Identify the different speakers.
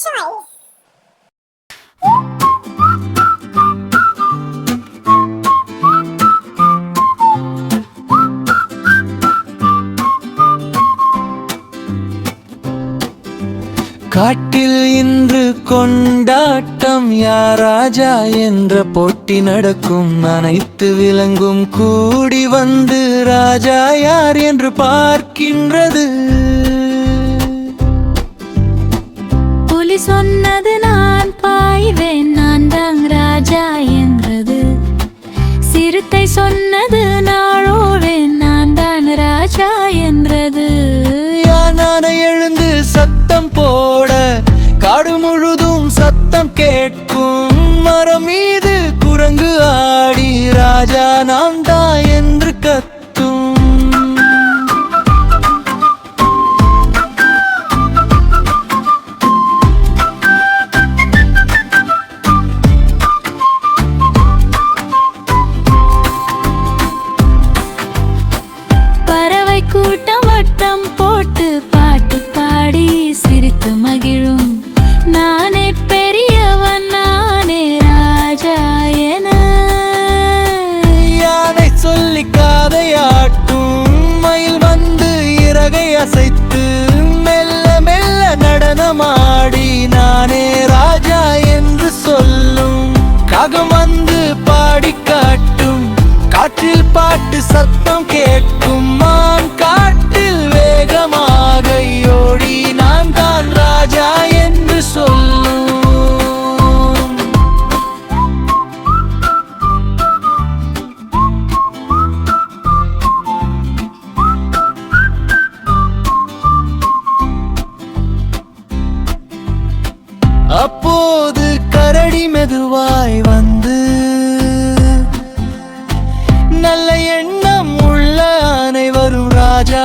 Speaker 1: choice.
Speaker 2: காட்டில் இன்று கொண்டாட்டம் யார் ராஜா என்ற போட்டி நடக்கும். அனைத்து விலங்கும் கூடி வந்து ராஜா யார் என்று பார்க்கின்றது.
Speaker 3: புலி சொன்னது நான் பாய்வேன், நான் தான் ராஜா என்றது. சிறுத்தை சொன்னது நாளோவேன், நான் தான் ராஜா என்றது.
Speaker 2: யானை எழுந்து சத்தம் போட காடு முழுதும் சத்தம் கேட்கும். மரம் மீது குரங்கு ஆடி ராஜா நான் தான் என்று கத்தும்.
Speaker 3: பறவை கூட்டம் வட்டம் போட்டு பாட்டு பாடி சிரித்து மகிழும். நானே பெரியவன், நானே ராஜா என.
Speaker 2: யானை சொல்லி காதையாட்டும், மயில் வந்து இறகை அசைத்து மெல்ல மெல்ல நடனமாடி நானே ராஜா என்று சொல்லும். காகம் வந்து பாடி காட்டும், காற்றில் பாட்டு சத்தம் கேட்கும். மான் காட்டில் வேகமாக ஓடி நான் தான் ராஜா என்று சொல்லும். அப்போது கரடி மெதுவாய் வந்து நல்ல எண்ணம் உள்ள அனைவரும் ராஜா